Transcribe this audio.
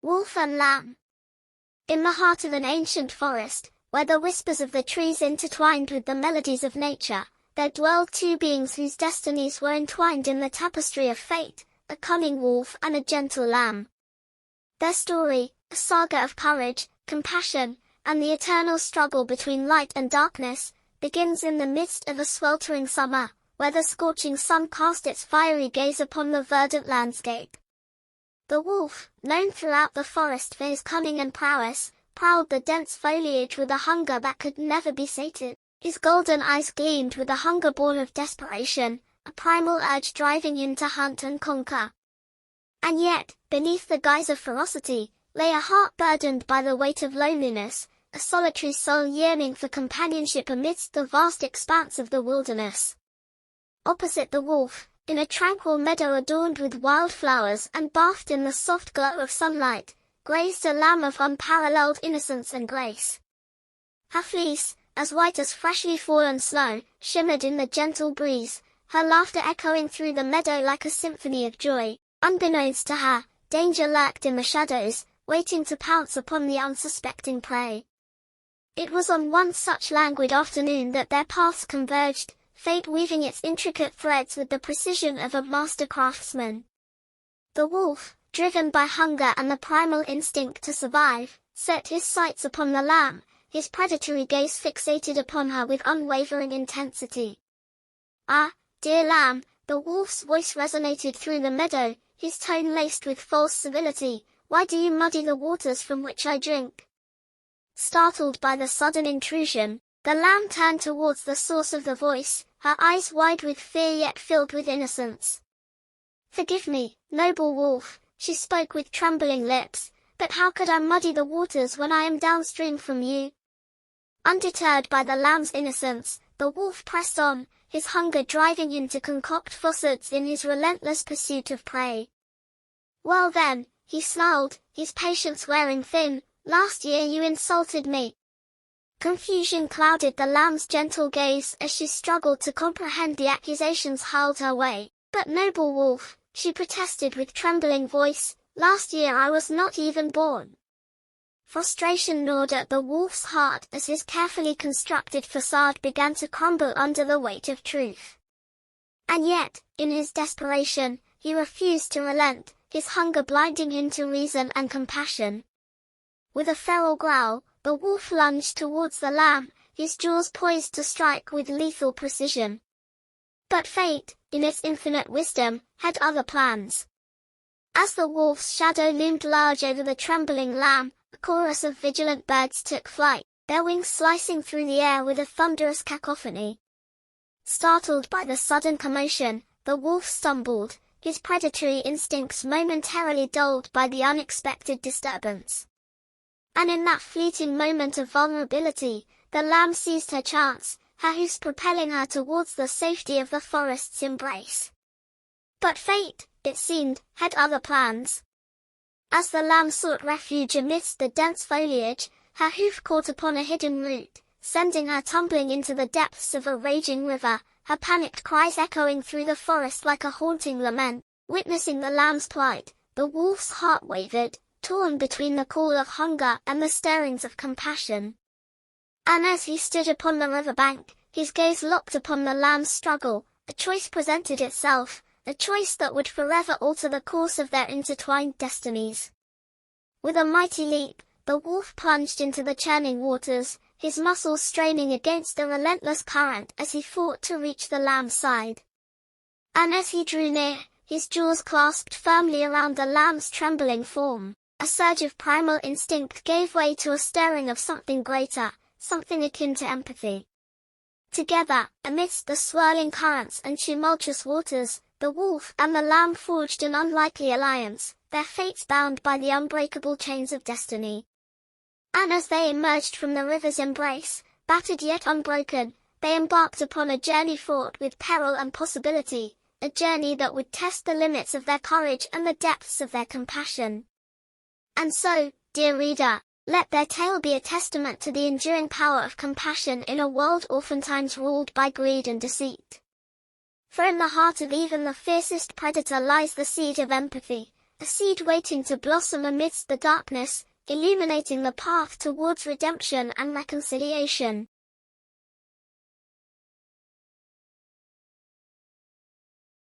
Wolf and Lamb. In the heart of an ancient forest, where the whispers of the trees intertwined with the melodies of nature, there dwelled two beings whose destinies were entwined in the tapestry of fate, a cunning wolf and a gentle lamb. Their story, a saga of courage, compassion, and the eternal struggle between light and darkness, begins in the midst of a sweltering summer, where the scorching sun cast its fiery gaze upon the verdant landscape. The wolf, known throughout the forest for his cunning and prowess, prowled the dense foliage with a hunger that could never be sated. His golden eyes gleamed with a hunger born of desperation, a primal urge driving him to hunt and conquer. And yet, beneath the guise of ferocity, lay a heart burdened by the weight of loneliness, a solitary soul yearning for companionship amidst the vast expanse of the wilderness. Opposite the wolf, in a tranquil meadow adorned with wildflowers and bathed in the soft glow of sunlight, grazed a lamb of unparalleled innocence and grace. Her fleece, as white as freshly fallen snow, shimmered in the gentle breeze, her laughter echoing through the meadow like a symphony of joy. Unbeknownst to her, danger lurked in the shadows, waiting to pounce upon the unsuspecting prey. It was on one such languid afternoon that their paths converged, fate weaving its intricate threads with the precision of a master craftsman. The wolf, driven by hunger and the primal instinct to survive, set his sights upon the lamb, his predatory gaze fixated upon her with unwavering intensity. "Ah, dear lamb," the wolf's voice resonated through the meadow, his tone laced with false civility, "why do you muddy the waters from which I drink?" Startled by the sudden intrusion, the lamb turned towards the source of the voice, her eyes wide with fear yet filled with innocence. "Forgive me, noble wolf," she spoke with trembling lips, "but how could I muddy the waters when I am downstream from you?" Undeterred by the lamb's innocence, the wolf pressed on, his hunger driving him to concoct falsehoods in his relentless pursuit of prey. "Well then," he snarled, his patience wearing thin, "last year you insulted me." Confusion clouded the lamb's gentle gaze as she struggled to comprehend the accusations hurled her way. "But noble wolf," she protested with trembling voice, "last year I was not even born." Frustration gnawed at the wolf's heart as his carefully constructed facade began to crumble under the weight of truth. And yet, in his desperation, he refused to relent, his hunger blinding him to reason and compassion. With a feral growl, the wolf lunged towards the lamb, his jaws poised to strike with lethal precision. But fate, in its infinite wisdom, had other plans. As the wolf's shadow loomed large over the trembling lamb, a chorus of vigilant birds took flight, their wings slicing through the air with a thunderous cacophony. Startled by the sudden commotion, the wolf stumbled, his predatory instincts momentarily dulled by the unexpected disturbance. And in that fleeting moment of vulnerability, the lamb seized her chance, her hoofs propelling her towards the safety of the forest's embrace. But fate, it seemed, had other plans. As the lamb sought refuge amidst the dense foliage, her hoof caught upon a hidden root, sending her tumbling into the depths of a raging river, her panicked cries echoing through the forest like a haunting lament. Witnessing the lamb's plight, the wolf's heart wavered, torn between the call of hunger and the stirrings of compassion. And as he stood upon the riverbank, his gaze locked upon the lamb's struggle, a choice presented itself, a choice that would forever alter the course of their intertwined destinies. With a mighty leap, the wolf plunged into the churning waters, his muscles straining against the relentless current as he fought to reach the lamb's side. And as he drew near, his jaws clasped firmly around the lamb's trembling form. A surge of primal instinct gave way to a stirring of something greater, something akin to empathy. Together, amidst the swirling currents and tumultuous waters, the wolf and the lamb forged an unlikely alliance, their fates bound by the unbreakable chains of destiny. And as they emerged from the river's embrace, battered yet unbroken, they embarked upon a journey fraught with peril and possibility, a journey that would test the limits of their courage and the depths of their compassion. And so, dear reader, let their tale be a testament to the enduring power of compassion in a world oftentimes ruled by greed and deceit. For in the heart of even the fiercest predator lies the seed of empathy, a seed waiting to blossom amidst the darkness, illuminating the path towards redemption and reconciliation.